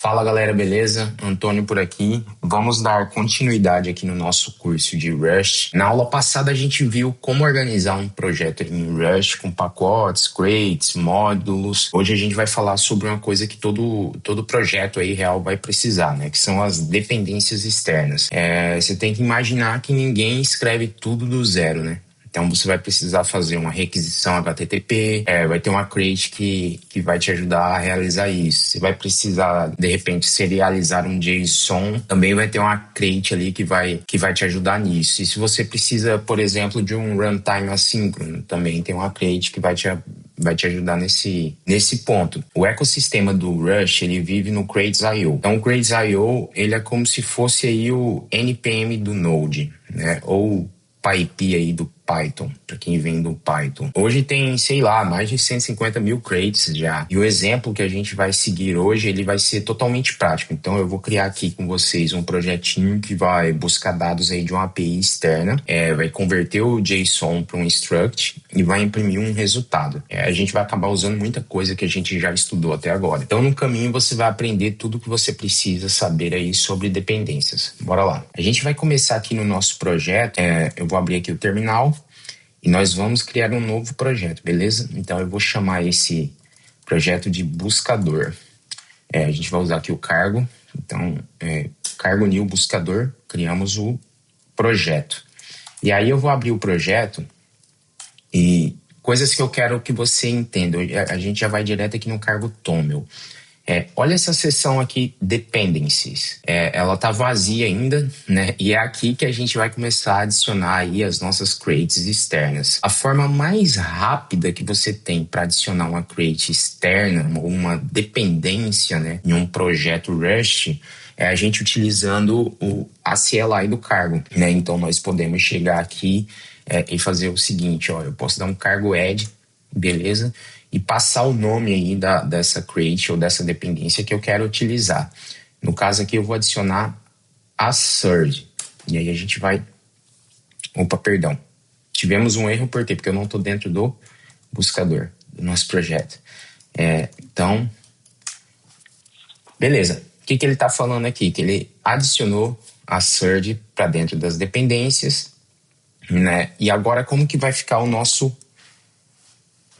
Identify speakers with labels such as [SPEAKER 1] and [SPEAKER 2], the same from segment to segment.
[SPEAKER 1] Fala galera, beleza? Antônio por aqui. Vamos dar continuidade aqui no nosso curso de Rust. Na aula passada a gente viu como organizar um projeto em Rust com pacotes, crates, módulos. Hoje a gente vai falar sobre uma coisa que todo projeto aí real vai precisar, né? Que são as dependências externas. Você tem que imaginar que ninguém escreve tudo do zero, né? Então você vai precisar fazer uma requisição HTTP, vai ter uma crate que vai te ajudar a realizar isso. Você vai precisar, de repente, serializar um JSON, também vai ter uma crate ali que vai te ajudar nisso. E se você precisa, por exemplo, de um runtime assíncrono, também tem uma crate que vai te ajudar nesse ponto. O ecossistema do Rush, ele vive no Crates.io. Então, o Crates.io, ele é como se fosse aí o NPM do Node, né? Ou PyPy aí do Python, para quem vem do Python. Hoje tem, sei lá, mais de 150 mil crates já. E o exemplo que a gente vai seguir hoje, ele vai ser totalmente prático. Então eu vou criar aqui com vocês um projetinho que vai buscar dados aí de uma API externa, vai converter o JSON para um struct e vai imprimir um resultado. A gente vai acabar usando muita coisa que a gente já estudou até agora. Então no caminho você vai aprender tudo que você precisa saber aí sobre dependências. Bora lá. A gente vai começar aqui no nosso projeto. Eu vou abrir aqui o terminal. E nós vamos criar um novo projeto, beleza? Então eu vou chamar esse projeto de buscador. A gente vai usar aqui o cargo. Então, cargo new buscador, criamos o projeto. E aí eu vou abrir o projeto e coisas que eu quero que você entenda. A gente já vai direto aqui no cargo Toml. Olha essa seção aqui, Dependencies. Ela tá vazia ainda, né? E é aqui que a gente vai começar a adicionar aí as nossas crates externas. A forma mais rápida que você tem para adicionar uma crate externa ou uma dependência, né, em um projeto Rust é a gente utilizando o CLI do cargo, né? Então nós podemos chegar aqui e fazer o seguinte, ó, eu posso dar um cargo add, beleza? E passar o nome aí dessa crate ou dessa dependência que eu quero utilizar. No caso aqui eu vou adicionar a surge. E aí a gente vai... Opa, perdão. Tivemos um erro, por quê? Porque eu não estou dentro do buscador do nosso projeto. Então, beleza. O que ele está falando aqui? Que ele adicionou a surge para dentro das dependências, né? E agora como que vai ficar o nosso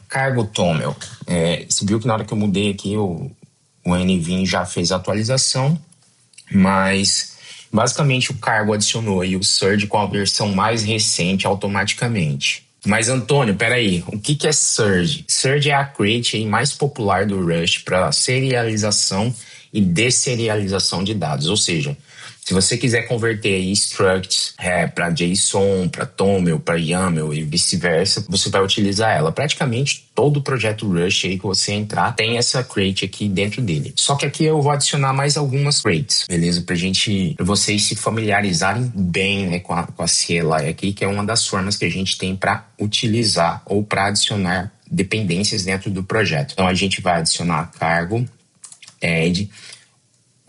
[SPEAKER 1] cargo Toml? Você viu que na hora que eu mudei aqui o NVim já fez a atualização, mas basicamente o cargo adicionou aí o surge com a versão mais recente automaticamente. Mas Antônio, peraí, o que é surge? Surge é a crate aí mais popular do Rust para serialização e desserialização de dados, ou seja, se você quiser converter aí structs para JSON, para Toml, para YAML e vice-versa, você vai utilizar ela. Praticamente todo projeto Rust aí que você entrar tem essa crate aqui dentro dele. Só que aqui eu vou adicionar mais algumas crates, beleza? Pra vocês se familiarizarem bem, né, com a CLI aqui, que é uma das formas que a gente tem para utilizar ou para adicionar dependências dentro do projeto. Então a gente vai adicionar cargo, add.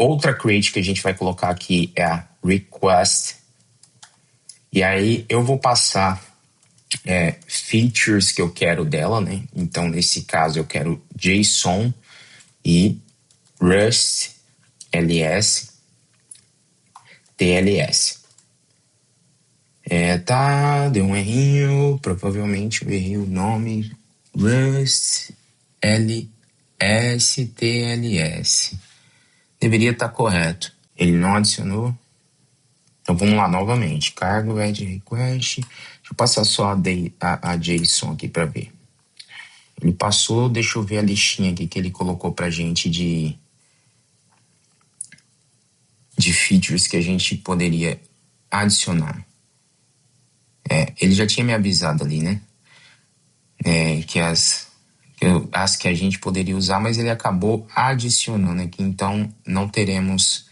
[SPEAKER 1] Outra crate que a gente vai colocar aqui é a request. E aí eu vou passar features que eu quero dela, né? Então, nesse caso, eu quero JSON e Rust ls TLS. Deu um errinho. Provavelmente eu errei o nome. Rust ls TLS. Deveria estar correto. Ele não adicionou. Então vamos lá novamente. Cargo, add request. Deixa eu passar só a JSON aqui para ver. Ele passou, deixa eu ver a listinha aqui que ele colocou pra gente de features que a gente poderia adicionar. Ele já tinha me avisado ali, né? Que as que a gente poderia usar, mas ele acabou adicionando aqui, então não teremos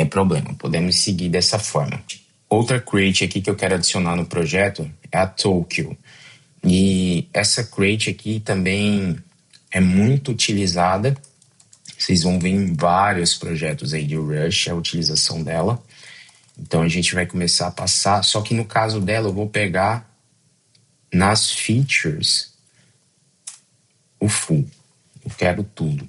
[SPEAKER 1] problema, podemos seguir dessa forma. Outra crate aqui que eu quero adicionar no projeto é a Tokyo. E essa crate aqui também é muito utilizada. Vocês vão ver em vários projetos aí de Rush a utilização dela. Então a gente vai começar a passar, só que no caso dela eu vou pegar nas features o full. Eu quero tudo.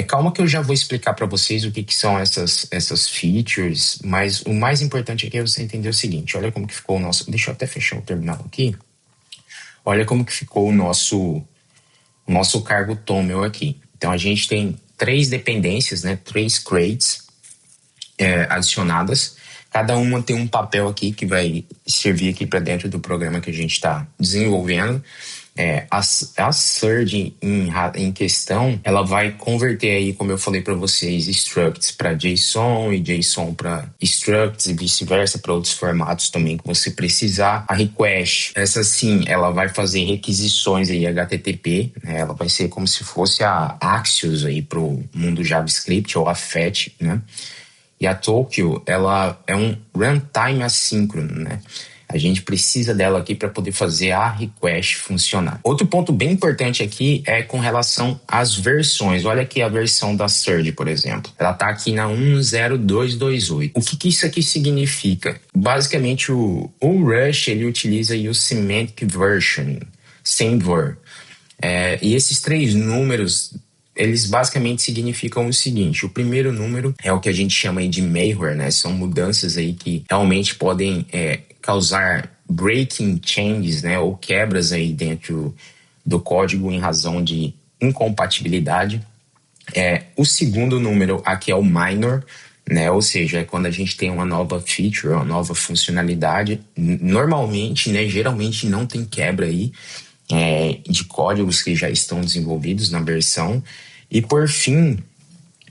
[SPEAKER 1] Calma que eu já vou explicar para vocês o que, que são essas features, mas o mais importante aqui é você entender o seguinte, olha como que ficou o nosso... Deixa eu até fechar o terminal aqui. Olha como que ficou o nosso cargo Toml aqui. Então, a gente tem 3 dependências, né? 3 crates adicionadas. Cada uma tem um papel aqui que vai servir aqui para dentro do programa que a gente está desenvolvendo. A Surge em questão, ela vai converter aí, como eu falei para vocês, structs para JSON e JSON para structs e vice-versa para outros formatos também que você precisar. A request, essa sim, ela vai fazer requisições aí HTTP, né? Ela vai ser como se fosse a Axios aí pro mundo JavaScript ou a Fetch, né? E a Tokio, ela é um runtime assíncrono, né? A gente precisa dela aqui para poder fazer a request funcionar. Outro ponto bem importante aqui é com relação às versões. Olha aqui a versão da Surge, por exemplo. Ela está aqui na 10228. O que isso aqui significa? Basicamente, o Rush ele utiliza aí o Semantic Versioning, SEMVer. E esses 3 números... eles basicamente significam o seguinte: o primeiro número é o que a gente chama aí de malware, né? São mudanças aí que realmente podem causar breaking changes, né? Ou quebras aí dentro do código em razão de incompatibilidade. O segundo número aqui é o minor, né? Ou seja, é quando a gente tem uma nova feature, uma nova funcionalidade. Normalmente, né? Geralmente não tem quebra aí de códigos que já estão desenvolvidos na versão. E por fim,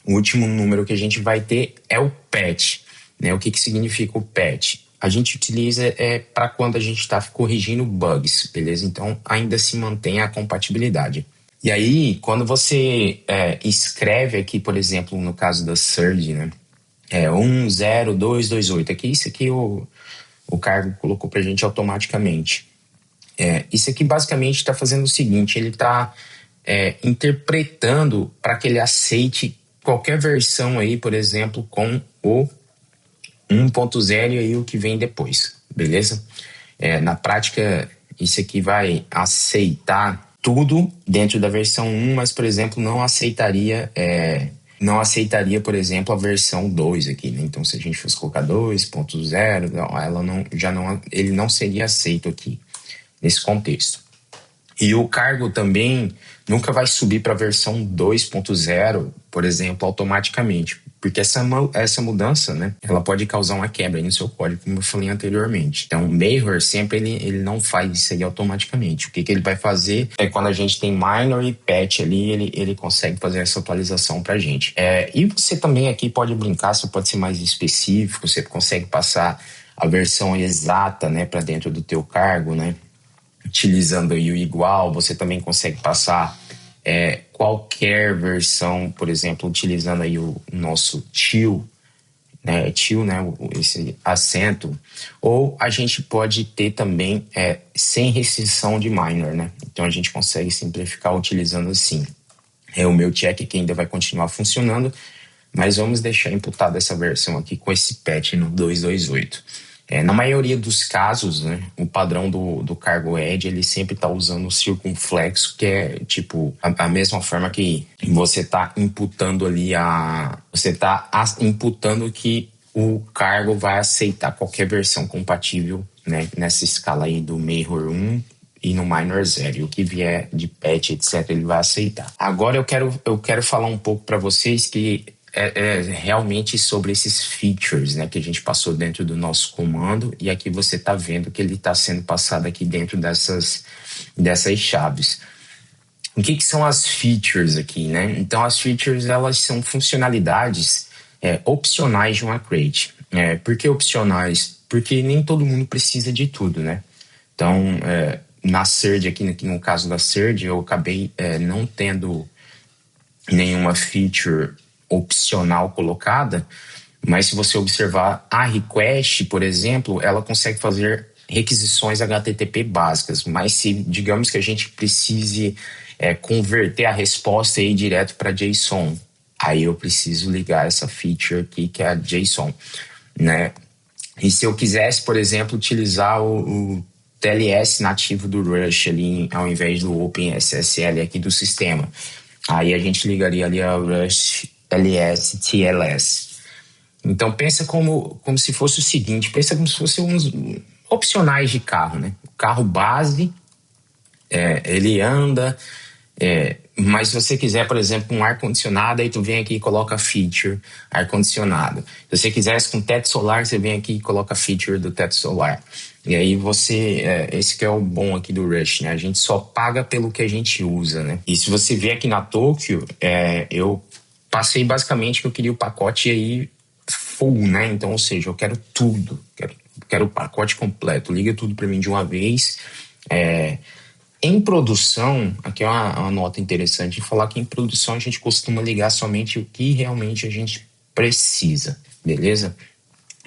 [SPEAKER 1] o último número que a gente vai ter é o patch, né? O que significa o patch? A gente utiliza para quando a gente está corrigindo bugs, beleza? Então ainda se mantém a compatibilidade. E aí, quando você escreve aqui, por exemplo, no caso da Surge, né? 10228, aqui, isso aqui o cargo colocou para a gente automaticamente. Isso aqui basicamente está fazendo o seguinte, ele está interpretando para que ele aceite qualquer versão aí, por exemplo, com o 1.0 e aí o que vem depois, beleza? Na prática, isso aqui vai aceitar tudo dentro da versão 1, mas, por exemplo, não aceitaria, por exemplo, a versão 2 aqui, né? Então, se a gente fosse colocar 2.0, ele não seria aceito aqui, nesse contexto. E o cargo também nunca vai subir para a versão 2.0, por exemplo, automaticamente, porque essa mudança, né, ela pode causar uma quebra aí no seu código, como eu falei anteriormente. Então, o malware sempre ele não faz isso aí automaticamente. O que ele vai fazer é quando a gente tem minor e patch ali, ele consegue fazer essa atualização para a gente. E você também aqui pode brincar, você pode ser mais específico, você consegue passar a versão exata, né, para dentro do teu cargo, né? Utilizando aí o igual, você também consegue passar qualquer versão, por exemplo, utilizando aí o nosso till, né, esse acento, ou a gente pode ter também sem restrição de minor, né? Então a gente consegue simplificar utilizando assim. O meu check aqui ainda vai continuar funcionando, mas vamos deixar imputada essa versão aqui com esse patch no 228. Na maioria dos casos, né, o padrão do cargo Edge, ele sempre está usando o circunflexo, que é tipo a mesma forma que você está imputando ali você está imputando que o cargo vai aceitar qualquer versão compatível, né, nessa escala aí do Major 1 e no Minor 0. E o que vier de patch, etc., ele vai aceitar. Agora eu quero falar um pouco para vocês que realmente sobre esses features, né, que a gente passou dentro do nosso comando, e aqui você está vendo que ele está sendo passado aqui dentro dessas chaves. O que são as features aqui, né? Então as features, elas são funcionalidades opcionais de uma crate. Por que opcionais? Porque nem todo mundo precisa de tudo, né? Então na Surge aqui no caso da Surge, eu acabei não tendo nenhuma feature opcional colocada, mas se você observar a request, por exemplo, ela consegue fazer requisições HTTP básicas, mas se digamos que a gente precise converter a resposta aí direto para JSON, aí eu preciso ligar essa feature aqui que é a JSON, né? E se eu quisesse, por exemplo, utilizar o TLS nativo do Rush ali ao invés do OpenSSL aqui do sistema, Aí a gente ligaria ali a Rust LS TLS. Então pensa como se fosse o seguinte, pensa como se fosse uns opcionais de carro, né? O carro base, ele anda, mas se você quiser, por exemplo, um ar-condicionado, aí tu vem aqui e coloca feature ar-condicionado. Se você quisesse com teto solar, você vem aqui e coloca feature do teto solar. E aí esse que é o bom aqui do Rush, né? A gente só paga pelo que a gente usa, né? E se você vier aqui na Tokyo, eu passei basicamente que eu queria o pacote aí full, né? Então, ou seja, eu quero tudo, quero o pacote completo, liga tudo para mim de uma vez. Em produção, aqui é uma nota interessante de falar que em produção a gente costuma ligar somente o que realmente a gente precisa, beleza?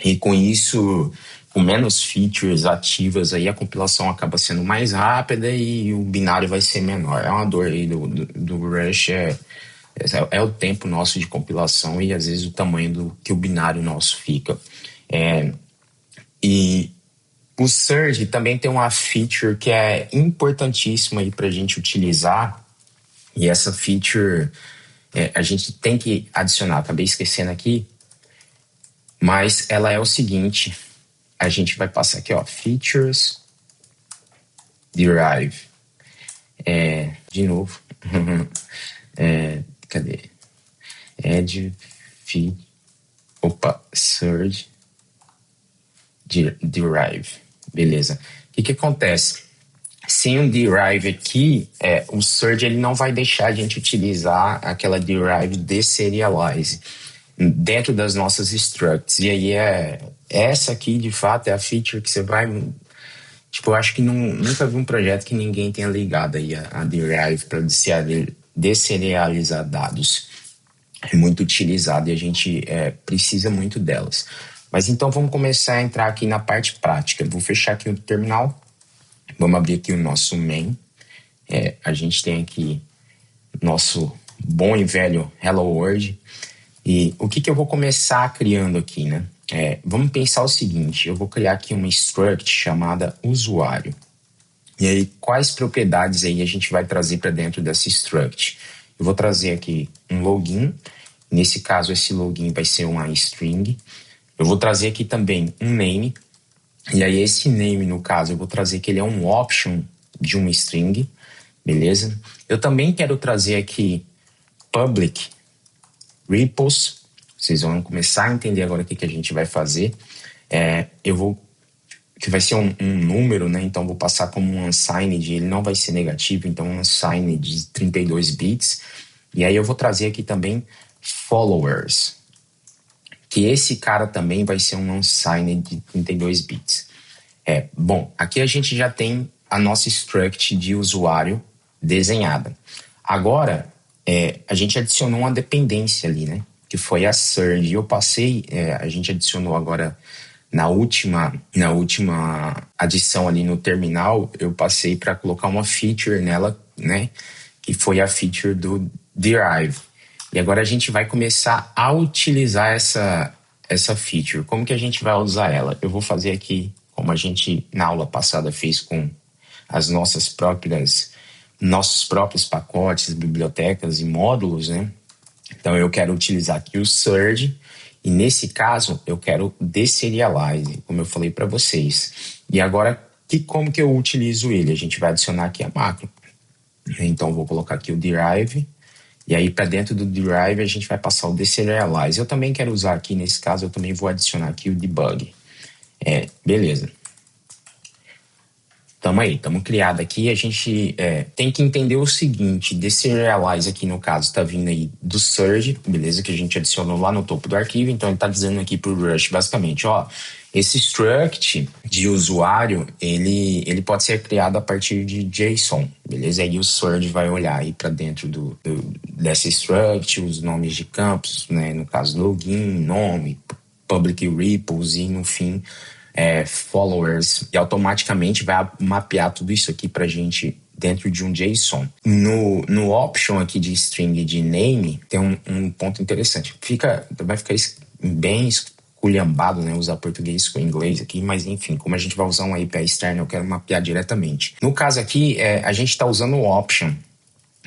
[SPEAKER 1] E com isso, com menos features ativas aí, a compilação acaba sendo mais rápida e o binário vai ser menor. É uma dor aí do Rush, é o tempo nosso de compilação e às vezes o tamanho que o binário nosso fica. E o Surge também tem uma feature que é importantíssima aí para a gente utilizar, e essa feature a gente tem que adicionar, acabei esquecendo aqui, mas ela é o seguinte, a gente vai passar aqui, ó, features derive, de novo, cadê? Add feed, Surge derive, beleza. O que acontece? Sem um derive aqui, o Surge ele não vai deixar a gente utilizar aquela derive deserialize dentro das nossas structs. E aí essa aqui, de fato, é a feature que você vai... Tipo, eu acho que nunca vi um projeto que ninguém tenha ligado aí a derive para deserializar dados. É muito utilizado e a gente precisa muito delas. Mas então vamos começar a entrar aqui na parte prática. Vou fechar aqui o terminal. Vamos abrir aqui o nosso main. A gente tem aqui nosso bom e velho Hello World. E o que eu vou começar criando aqui, né? Vamos pensar o seguinte, eu vou criar aqui uma struct chamada usuário. E aí, quais propriedades aí a gente vai trazer para dentro dessa struct? Eu vou trazer aqui um login. Nesse caso, esse login vai ser uma string. Eu vou trazer aqui também um name. E aí, esse name, no caso, eu vou trazer que ele é um option de uma string. Beleza? Eu também quero trazer aqui public repos. Vocês vão começar a entender agora o que a gente vai fazer. Que vai ser um número, né? Então, vou passar como um unsigned. Ele não vai ser negativo, então um unsigned de 32 bits. E aí, eu vou trazer aqui também followers. Que esse cara também vai ser um unsigned de 32 bits. Bom, aqui a gente já tem a nossa struct de usuário desenhada. Agora, a gente adicionou uma dependência ali, né? Que foi a Surge. Eu passei, a gente adicionou agora na última adição ali no terminal, eu passei para colocar uma feature nela, né? Que foi a feature do derive. E agora a gente vai começar a utilizar essa feature. Como que a gente vai usar ela? Eu vou fazer aqui, como a gente na aula passada fez com as nossos próprios pacotes, bibliotecas e módulos, né? Então eu quero utilizar aqui o Surge e nesse caso eu quero deserialize, como eu falei para vocês. E agora, como que eu utilizo ele? A gente vai adicionar aqui a macro. Então eu vou colocar aqui o derive. E aí, para dentro do derive, a gente vai passar o deserialize. Eu também quero usar aqui, nesse caso, eu também vou adicionar aqui o debug. Beleza. Estamos criado aqui. A gente tem que entender o seguinte, deserialize aqui, no caso, está vindo aí do Surge, beleza? Que a gente adicionou lá no topo do arquivo. Então, ele está dizendo aqui para o Rush, basicamente, ó, esse struct de usuário, ele pode ser criado a partir de JSON, beleza? Aí o Surge vai olhar aí para dentro dessa struct, os nomes de campos, né? No caso, login, nome, public repos e, no fim, followers. E automaticamente vai mapear tudo isso aqui pra gente dentro de um JSON. No option aqui de string de name, tem um ponto interessante. Vai ficar bem esculhambado, né? Usar português com inglês aqui, mas enfim, como a gente vai usar uma API externa, eu quero mapear diretamente. No caso aqui, a gente está usando o option.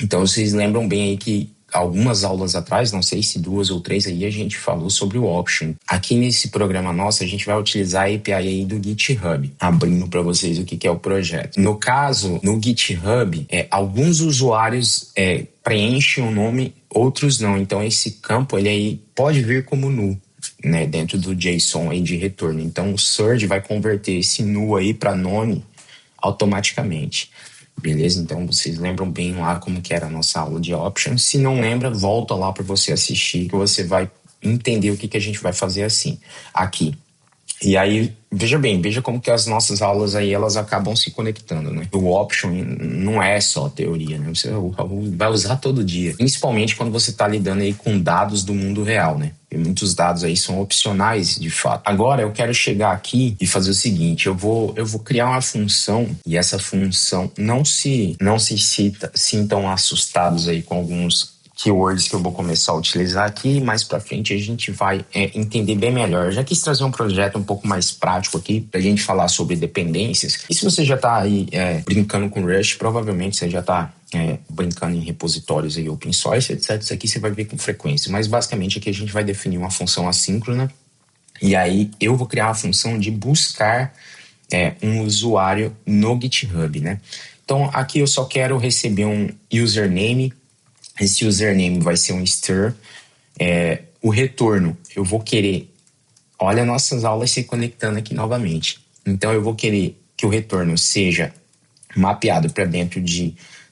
[SPEAKER 1] Então vocês lembram bem aí que algumas aulas atrás, não sei se 2 ou 3 aí, a gente falou sobre o Option. Aqui nesse programa nosso, a gente vai utilizar a API aí do GitHub, abrindo para vocês o que é o projeto. No caso, no GitHub, alguns usuários preenchem o nome, outros não. Então esse campo, ele aí pode vir como null, né, dentro do JSON aí de retorno. Então o Surge vai converter esse null aí para none automaticamente. Beleza? Então vocês lembram bem lá como que era a nossa aula de options. Se não lembra, volta lá para você assistir que você vai entender o que a gente vai fazer assim aqui. E aí, veja como que as nossas aulas aí, elas acabam se conectando, né? O option não é só teoria, né? Você vai usar todo dia. Principalmente quando você está lidando aí com dados do mundo real, né? E muitos dados aí são opcionais, de fato. Agora, eu quero chegar aqui e fazer o seguinte. Eu vou criar uma função e essa função não se sintam assustados aí com alguns keywords que eu vou começar a utilizar aqui. Mais pra frente a gente vai entender bem melhor. Eu já quis trazer um projeto um pouco mais prático aqui pra gente falar sobre dependências. E se você já tá aí brincando com Rush, provavelmente você já tá brincando em repositórios aí open source, etc. Isso aqui você vai ver com frequência. Mas basicamente aqui a gente vai definir uma função assíncrona e aí eu vou criar uma função de buscar um usuário no GitHub, né? Então aqui eu só quero receber um username. Esse username vai ser um str. O retorno, eu vou querer... Olha nossas aulas se conectando aqui novamente. Então, eu vou querer que o retorno seja mapeado para dentro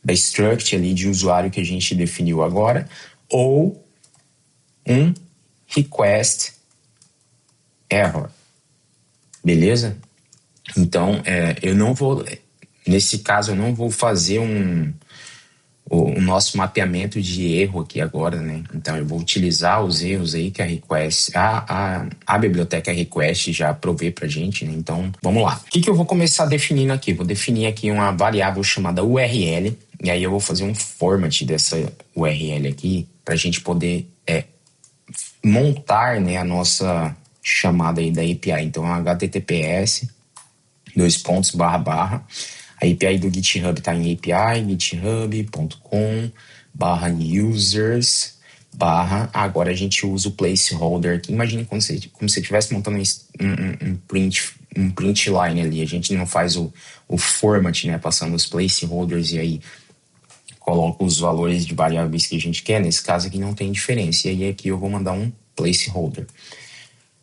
[SPEAKER 1] da struct ali de usuário que a gente definiu agora, ou um request error. Beleza? Então, eu não vou... Nesse caso, eu não vou fazer o nosso mapeamento de erro aqui agora, né? Então eu vou utilizar os erros aí que a request, a biblioteca request já provê pra gente, né? Então vamos lá. O que eu vou começar definindo aqui? Vou definir aqui uma variável chamada URL, e aí eu vou fazer um format dessa URL aqui pra gente poder montar, né, a nossa chamada aí da API. Então HTTPS // a API do GitHub está em API, github.com/users/ agora a gente usa o placeholder aqui. Imagine como se você estivesse montando um print line ali. A gente não faz o format, né, passando os placeholders e aí coloca os valores de variáveis que a gente quer. Nesse caso aqui não tem diferença. E aí aqui eu vou mandar um placeholder.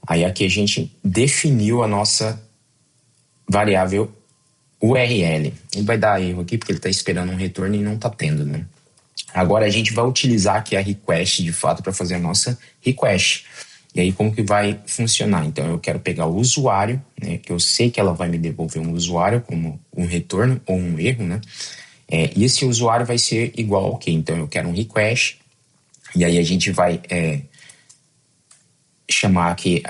[SPEAKER 1] Aí aqui a gente definiu a nossa variável URL. Ele vai dar erro aqui porque ele está esperando um retorno e não está tendo, né? Agora a gente vai utilizar aqui a request de fato para fazer a nossa request. E aí como que vai funcionar? Então eu quero pegar o usuário, né? Que eu sei que ela vai me devolver um usuário como um retorno ou um erro, né? E esse usuário vai ser igual ao quê? Então eu quero um request e aí a gente vai chamar aqui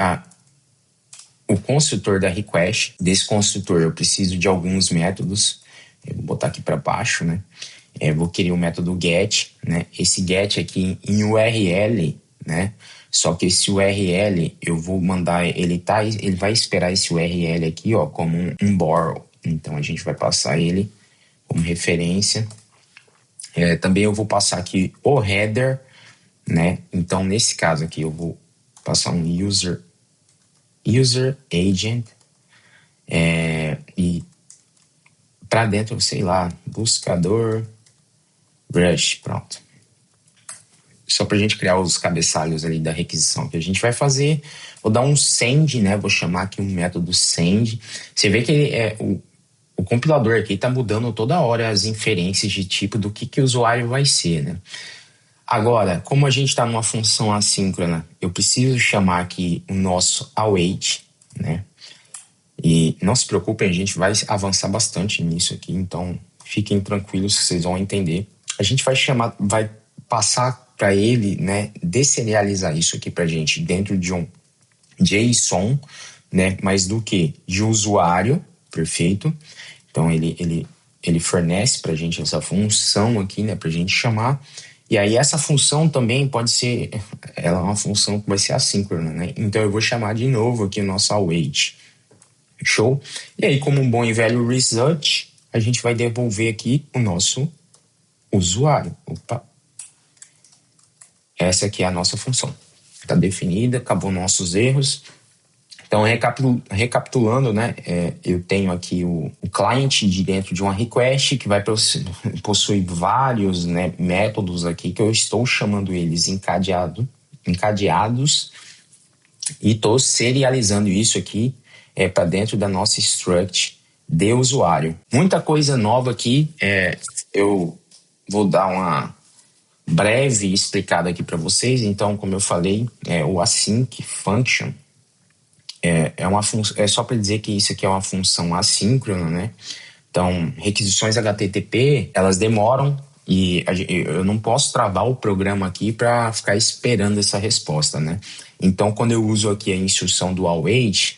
[SPEAKER 1] o construtor da request. Desse construtor eu preciso de alguns métodos. Eu vou botar aqui para baixo, né? Vou querer o método get, né? Esse get aqui em URL, né? Só que esse URL eu vou mandar, ele vai esperar esse URL aqui, ó, como um borrow. Então a gente vai passar ele como referência. Também eu vou passar aqui o header, né? Então nesse caso aqui eu vou passar um user agent e para dentro, sei lá, buscador Rush, pronto. Só pra gente criar os cabeçalhos ali da requisição que a gente vai fazer. Vou dar um send, né? Vou chamar aqui um método send. Você vê que o compilador aqui tá mudando toda hora as inferências de tipo do que o usuário vai ser, né? Agora, como a gente está numa função assíncrona, eu preciso chamar aqui o nosso await, né? E não se preocupem, a gente vai avançar bastante nisso aqui, então fiquem tranquilos que vocês vão entender. A gente vai passar para ele, né, deserializar isso aqui pra gente dentro de um JSON, né? Mas do que? De usuário, perfeito. Então ele fornece pra gente essa função aqui, né, pra gente chamar. E aí essa função também pode ser, ela é uma função que vai ser assíncrona, né? Então eu vou chamar de novo aqui o nosso await. Show? E aí, como um bom e velho result, a gente vai devolver aqui o nosso usuário. Opa. Essa aqui é a nossa função. Está definida, acabou nossos erros. Então, recapitulando, né, eu tenho aqui o client de dentro de uma request que vai possuir vários, né, métodos aqui que eu estou chamando eles encadeados e estou serializando isso aqui para dentro da nossa struct de usuário. Muita coisa nova aqui, eu vou dar uma breve explicada aqui para vocês. Então, como eu falei, o async function é só para dizer que isso aqui é uma função assíncrona, né? Então, requisições HTTP, elas demoram e eu não posso travar o programa aqui para ficar esperando essa resposta, né? Então, quando eu uso aqui a instrução do await,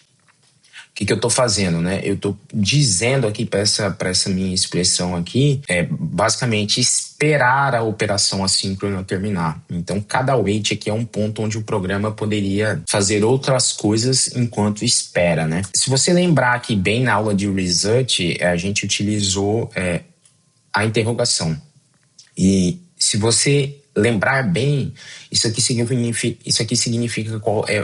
[SPEAKER 1] o que eu estou fazendo, né? Eu estou dizendo aqui para essa minha expressão aqui, basicamente esperar a operação assíncrona terminar. Então, cada await aqui é um ponto onde o programa poderia fazer outras coisas enquanto espera, né? Se você lembrar aqui bem na aula de Result, a gente utilizou a interrogação. E se você lembrar bem, isso aqui significa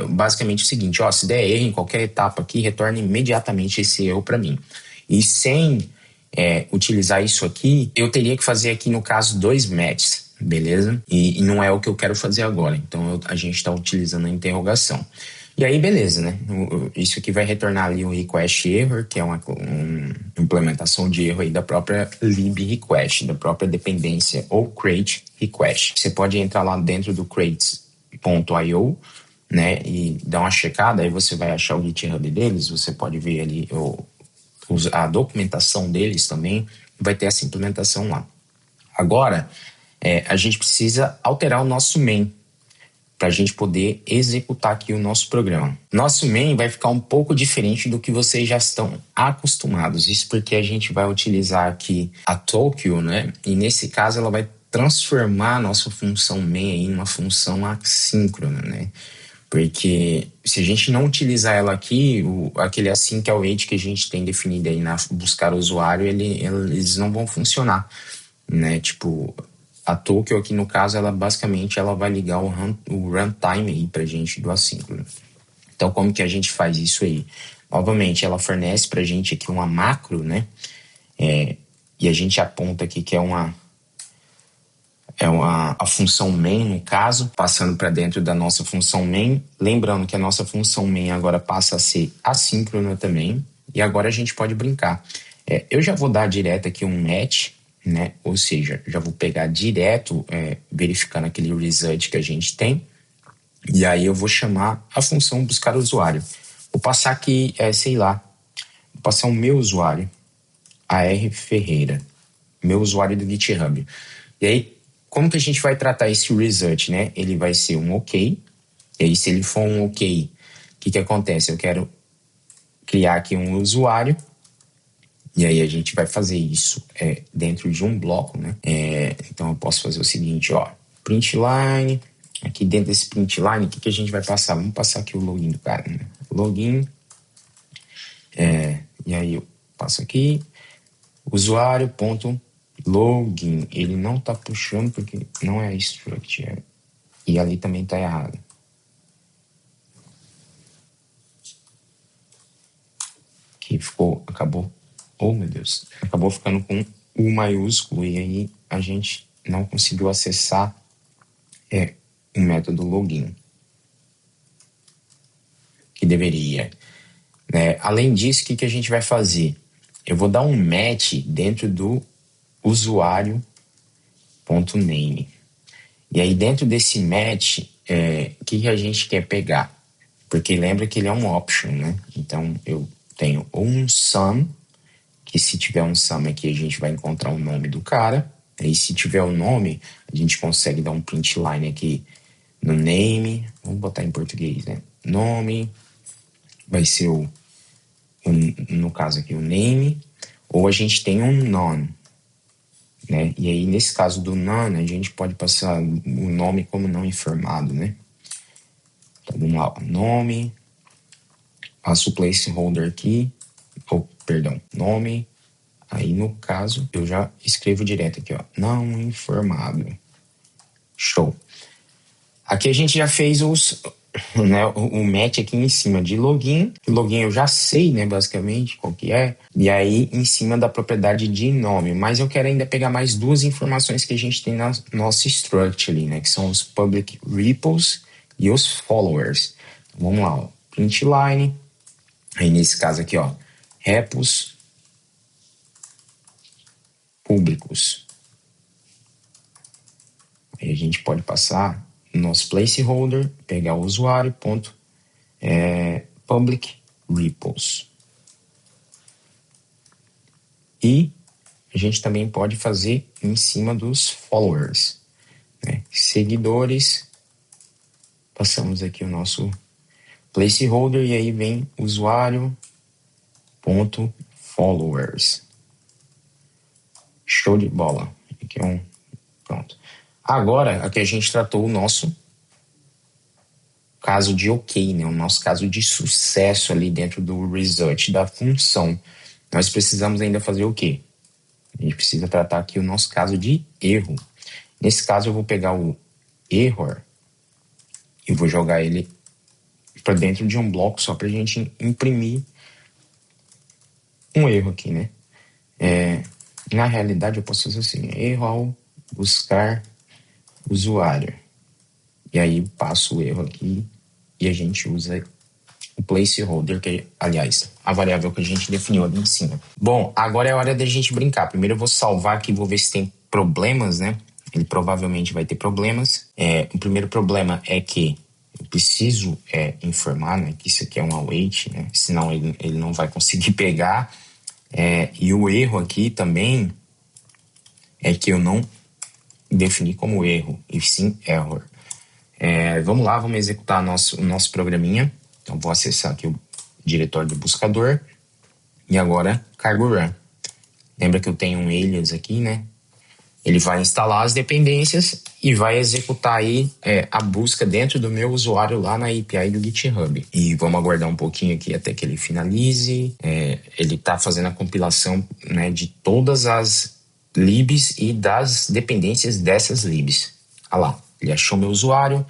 [SPEAKER 1] basicamente o seguinte: se der erro em qualquer etapa aqui, retorna imediatamente esse erro para mim. E sem utilizar isso aqui, eu teria que fazer aqui no caso 2 matches, beleza? E não é o que eu quero fazer agora. Então a gente está utilizando a interrogação. E aí, beleza, né? Isso aqui vai retornar ali o request error, que é uma implementação de erro aí da própria lib request, da própria dependência ou crate request. Você pode entrar lá dentro do crates.io, né? E dar uma checada, aí você vai achar o GitHub deles, você pode ver ali a documentação deles também, vai ter essa implementação lá. Agora, a gente precisa alterar o nosso main, para a gente poder executar aqui o nosso programa. Nosso main vai ficar um pouco diferente do que vocês já estão acostumados. Isso porque a gente vai utilizar aqui a Tokyo, né? E nesse caso ela vai transformar a nossa função main aí em uma função assíncrona, né? Porque se a gente não utilizar ela aqui, aquele async await que a gente tem definido aí na buscar o usuário, eles não vão funcionar, né? Tipo, a Tokyo aqui no caso, ela basicamente vai ligar o runtime aí pra gente do assíncrono. Então, como que a gente faz isso aí? Novamente, ela fornece pra gente aqui uma macro, né? E a gente aponta aqui que a função main, no caso, passando para dentro da nossa função main. Lembrando que a nossa função main agora passa a ser assíncrona também. E agora a gente pode brincar. Eu já vou dar direto aqui um match, né? Ou seja, já vou pegar direto, verificando aquele result que a gente tem. E aí eu vou chamar a função buscar usuário. Vou passar aqui, vou passar o meu usuário, AR Ferreira, meu usuário do GitHub. E aí, como que a gente vai tratar esse result, né? Ele vai ser um OK. E aí, se ele for um OK, o que acontece? Eu quero criar aqui um usuário. E aí a gente vai fazer isso dentro de um bloco, né? Então eu posso fazer o seguinte, print line. Aqui dentro desse print line, o que a gente vai passar? Vamos passar aqui o login do cara, né? Login. E aí eu passo aqui, usuário.login. Ele não tá puxando porque não é struct. E ali também tá errado. Aqui acabou. Oh, meu Deus. Acabou ficando com U maiúsculo e aí a gente não conseguiu acessar o método login que deveria. Além disso, o que a gente vai fazer? Eu vou dar um match dentro do usuário.name. E aí dentro desse match, o que a gente quer pegar? Porque lembra que ele é um option, né? Então eu tenho um sum, que se tiver um sum aqui a gente vai encontrar o nome do cara. Aí se tiver o nome, a gente consegue dar um print line aqui no name. Vamos botar em português, né? Nome vai ser no caso aqui o name. Ou a gente tem um none, né? E aí nesse caso do none a gente pode passar o nome como não informado, né? Então vamos lá, nome. Passo o placeholder aqui. Nome. Aí, no caso, eu já escrevo direto aqui, ó, não informado. Show. Aqui a gente já fez né, o match aqui em cima de login. O login eu já sei, né, basicamente, qual que é. E aí, em cima da propriedade de nome. Mas eu quero ainda pegar mais duas informações que a gente tem na nossa struct ali, né, que são os public repos e os followers. Então, vamos lá, ó. Print line. Aí, nesse caso aqui, ó, repos públicos. Aí a gente pode passar no nosso placeholder, pegar o usuário, ponto, public repos. E a gente também pode fazer em cima dos followers, né? Seguidores, passamos aqui o nosso placeholder e aí vem usuário, ponto, followers. Show de bola. Aqui é um, pronto. Agora, aqui a gente tratou o nosso caso de ok, né? O nosso caso de sucesso ali dentro do result da função. Nós precisamos ainda fazer o quê? A gente precisa tratar aqui o nosso caso de erro. Nesse caso, eu vou pegar o error e vou jogar ele para dentro de um bloco só para a gente imprimir um erro aqui, né? Na realidade, eu posso fazer assim, erro ao buscar usuário. E aí passo o erro aqui e a gente usa o placeholder, que aliás, a variável que a gente definiu ali em cima. Bom, agora é hora da gente brincar. Primeiro eu vou salvar aqui, vou ver se tem problemas, né? Ele provavelmente vai ter problemas. O primeiro problema é que eu preciso informar, né, que isso aqui é um await, né? Senão ele não vai conseguir pegar. E o erro aqui também é que eu não defini como erro, e sim error. Vamos lá, vamos executar o nosso programinha. Então, vou acessar aqui o diretório do buscador. E agora, cargo run. Lembra que eu tenho um alias aqui, né? Ele vai instalar as dependências e vai executar aí a busca dentro do meu usuário lá na API do GitHub. E vamos aguardar um pouquinho aqui até que ele finalize. Ele está fazendo a compilação, né, de todas as libs e das dependências dessas libs. Olha lá, ele achou meu usuário,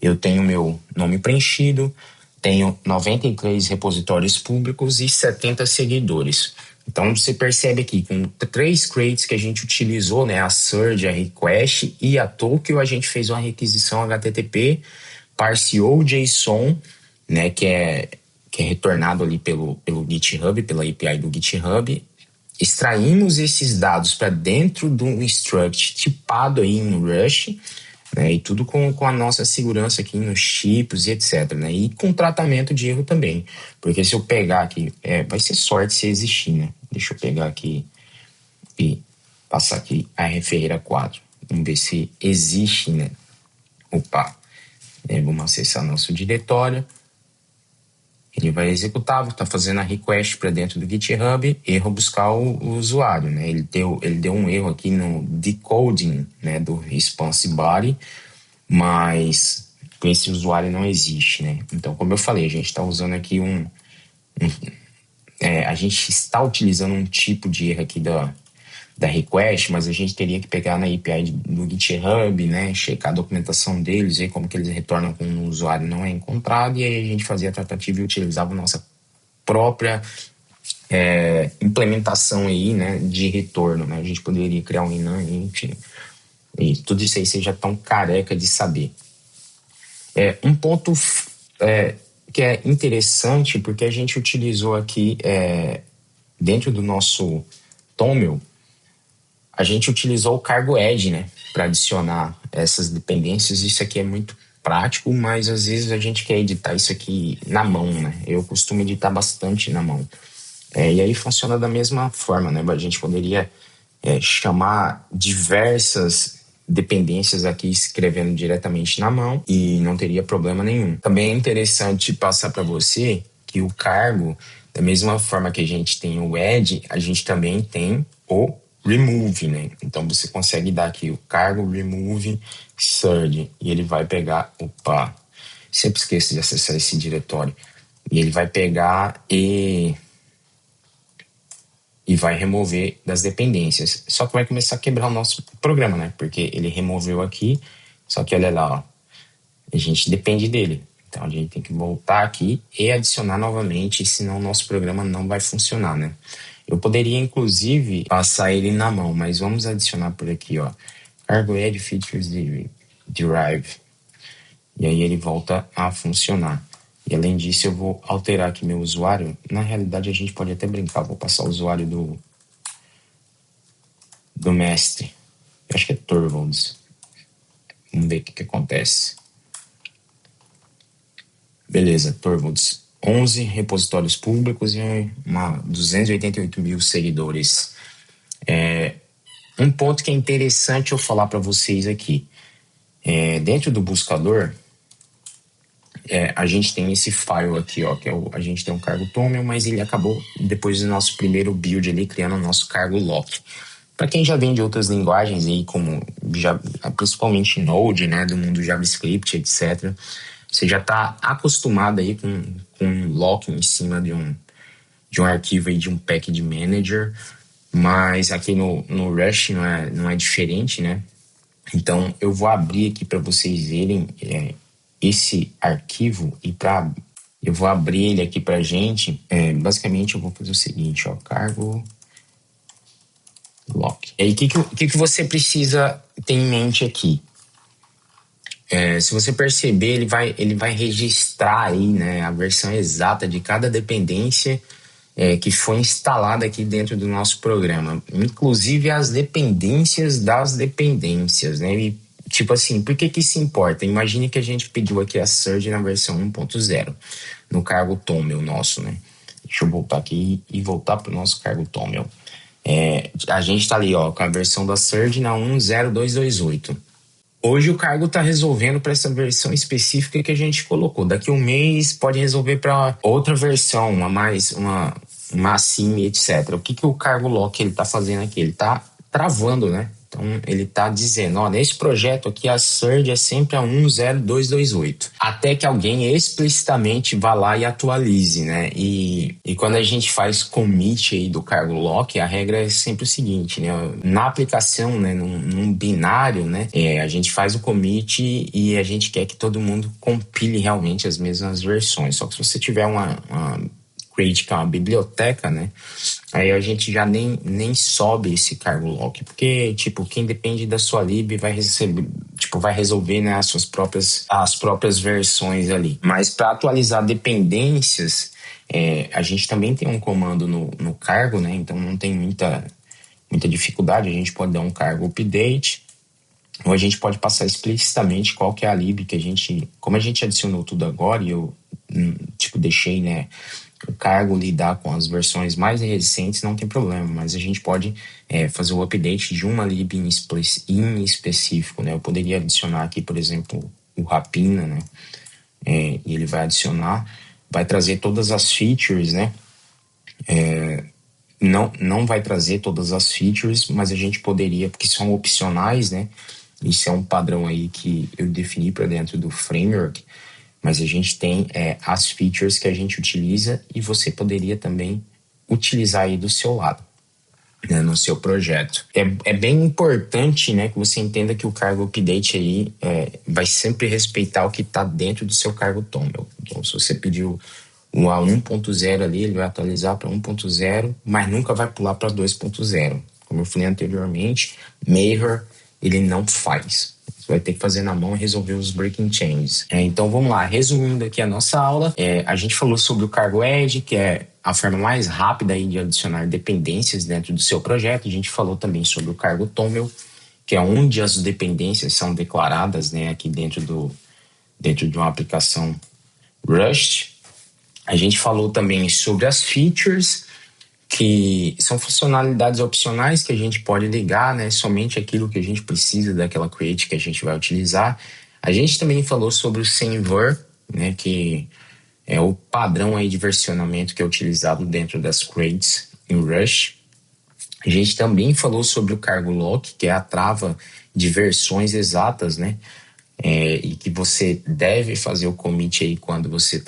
[SPEAKER 1] eu tenho meu nome preenchido, tenho 93 repositórios públicos e 70 seguidores. Então, você percebe aqui, com 3 crates que a gente utilizou, né, a surge, a request e a token, a gente fez uma requisição HTTP, parseou o JSON, né, que é retornado ali pelo GitHub, pela API do GitHub, extraímos esses dados para dentro de um struct tipado aí em Rush, né, e tudo com a nossa segurança aqui nos chips e etc, né, e com tratamento de erro também, porque se eu pegar aqui, vai ser sorte se existir, né, deixa eu pegar aqui e passar aqui a Ferreira 4, vamos ver se existe, né, vamos acessar nosso diretório, ele vai executar, está fazendo a request para dentro do GitHub, erro buscar o usuário, né? Ele deu um erro aqui no decoding, né, do response body, mas com esse usuário não existe, né? Então, como eu falei, a gente está usando aqui a gente está utilizando um tipo de erro aqui da request, mas a gente teria que pegar na API do GitHub, né, checar a documentação deles, ver como que eles retornam quando o usuário não é encontrado, e aí a gente fazia a tratativa e utilizava a nossa própria implementação aí, né, de retorno, né, a gente poderia criar um Inan, enfim, e tudo isso aí vocês já estão careca de saber. Um ponto que é interessante, porque a gente utilizou aqui dentro do nosso Toml, a gente utilizou o cargo add, né, para adicionar essas dependências. Isso aqui é muito prático, mas às vezes a gente quer editar isso aqui na mão, né? Eu costumo editar bastante na mão. E aí funciona da mesma forma, né? A gente poderia chamar diversas dependências aqui escrevendo diretamente na mão e não teria problema nenhum. Também é interessante passar para você que o cargo, da mesma forma que a gente tem o add, a gente também tem o remove, né? Então você consegue dar aqui o cargo remove surge e ele vai pegar, sempre esqueço de acessar esse diretório, e ele vai pegar e e vai remover das dependências. Só que vai começar a quebrar o nosso programa, né? Porque ele removeu aqui, só que olha lá, ó, a gente depende dele. Então a gente tem que voltar aqui e adicionar novamente, senão o nosso programa não vai funcionar, né? Eu poderia, inclusive, passar ele na mão, mas vamos adicionar por aqui, ó. Cargo Add Features Derive. E aí ele volta a funcionar. E além disso, eu vou alterar aqui meu usuário. Na realidade, a gente pode até brincar. Vou passar o usuário do mestre. Eu acho que é Torvalds. Vamos ver o que acontece. Beleza, Torvalds. 11 repositórios públicos e 288 mil seguidores. Um ponto que é interessante eu falar para vocês aqui. Dentro do buscador, a gente tem esse file aqui, ó, que a gente tem um cargo Toml, mas ele acabou, depois do nosso primeiro build ali, criando o nosso cargo lock. Para quem já vem de outras linguagens aí, como principalmente Node, né, do mundo JavaScript, etc., você já está acostumado aí com um lock em cima de um arquivo aí, de um package manager, mas aqui no Rush não é diferente, né? Então eu vou abrir aqui para vocês verem esse arquivo eu vou abrir ele aqui para gente. Basicamente eu vou fazer o seguinte, ó, cargo lock. E aí o que você precisa ter em mente aqui? Se você perceber, ele vai registrar aí, né, a versão exata de cada dependência que foi instalada aqui dentro do nosso programa. Inclusive as dependências das dependências, né? E, tipo assim, por que isso importa? Imagine que a gente pediu aqui a Surge na versão 1.0, no cargo Toml nosso, né? Deixa eu voltar aqui e voltar para o nosso cargo Toml. A gente está ali, ó, com a versão da Surge na 1.0.228. Hoje o cargo está resolvendo para essa versão específica que a gente colocou. Daqui a um mês pode resolver para outra versão, uma acima, etc. O que o cargo lock ele está fazendo aqui? Ele está travando, né? Então ele está dizendo, ó, nesse projeto aqui a surge é sempre a 1.0.228. Até que alguém explicitamente vá lá e atualize, né? E quando a gente faz commit aí do cargo lock, a regra é sempre o seguinte, né? Na aplicação, né, num binário, né, a gente faz o commit e a gente quer que todo mundo compile realmente as mesmas versões. Só que se você tiver uma crate, que é uma biblioteca, né? Aí a gente já nem sobe esse cargo lock, porque, tipo, quem depende da sua lib vai resolver, né, as próprias versões ali. Mas para atualizar dependências, a gente também tem um comando no cargo, né? Então não tem muita dificuldade. A gente pode dar um cargo update, ou a gente pode passar explicitamente qual que é a lib que como a gente adicionou tudo agora e eu, deixei, né, o cargo lidar com as versões mais recentes, não tem problema, mas a gente pode fazer o update de uma lib em específico, né? Eu poderia adicionar aqui, por exemplo, o Rapina, né? E ele vai adicionar, vai trazer todas as features, né? Não vai trazer todas as features, mas a gente poderia, porque são opcionais, né? Isso é um padrão aí que eu defini para dentro do framework, mas a gente tem as features que a gente utiliza e você poderia também utilizar aí do seu lado, né, no seu projeto. É bem importante, né, que você entenda que o cargo update aí vai sempre respeitar o que está dentro do seu cargo Toml. Então, se você pediu a 1.0 ali, ele vai atualizar para 1.0, mas nunca vai pular para 2.0. Como eu falei anteriormente, Major ele não faz. Você vai ter que fazer na mão e resolver os breaking changes. Então vamos lá, resumindo aqui a nossa aula, a gente falou sobre o cargo Add, que é a forma mais rápida aí de adicionar dependências dentro do seu projeto. A gente falou também sobre o cargo Toml, que é onde as dependências são declaradas, né, aqui dentro de uma aplicação Rust. A gente falou também sobre as features, que são funcionalidades opcionais que a gente pode ligar, né? Somente aquilo que a gente precisa daquela crate que a gente vai utilizar. A gente também falou sobre o Semver, né? Que é o padrão aí de versionamento que é utilizado dentro das crates em Rush. A gente também falou sobre o cargo lock, que é a trava de versões exatas, né? E que você deve fazer o commit aí quando você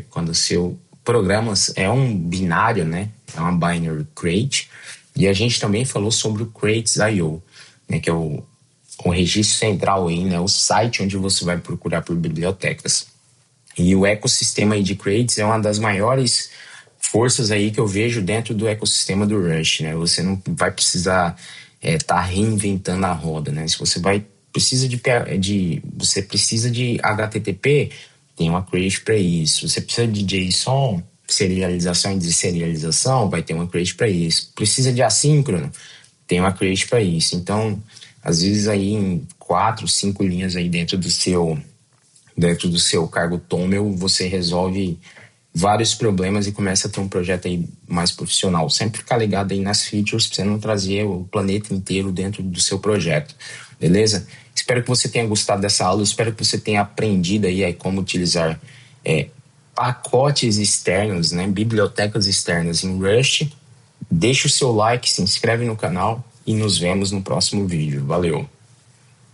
[SPEAKER 1] quando o seu programas, é um binário, né? É uma binary crate. E a gente também falou sobre o Crates.io, né? Que é o registro central aí, né? O site onde você vai procurar por bibliotecas. E o ecossistema aí de Crates é uma das maiores forças aí que eu vejo dentro do ecossistema do Rush, né? Você não vai precisar tá reinventando a roda, né? Se você você precisa de HTTP, tem uma Crate para isso. Você precisa de JSON, serialização e deserialização, vai ter uma Crate para isso. Precisa de assíncrono, tem uma Crate para isso. Então, às vezes aí em 4, 5 linhas aí dentro do seu cargo Toml, você resolve vários problemas e começa a ter um projeto aí mais profissional. Sempre ficar ligado aí nas features para você não trazer o planeta inteiro dentro do seu projeto, beleza? Espero que você tenha gostado dessa aula, espero que você tenha aprendido aí como utilizar pacotes externos, né, bibliotecas externas em Rust. Deixa o seu like, se inscreve no canal e nos vemos no próximo vídeo. Valeu!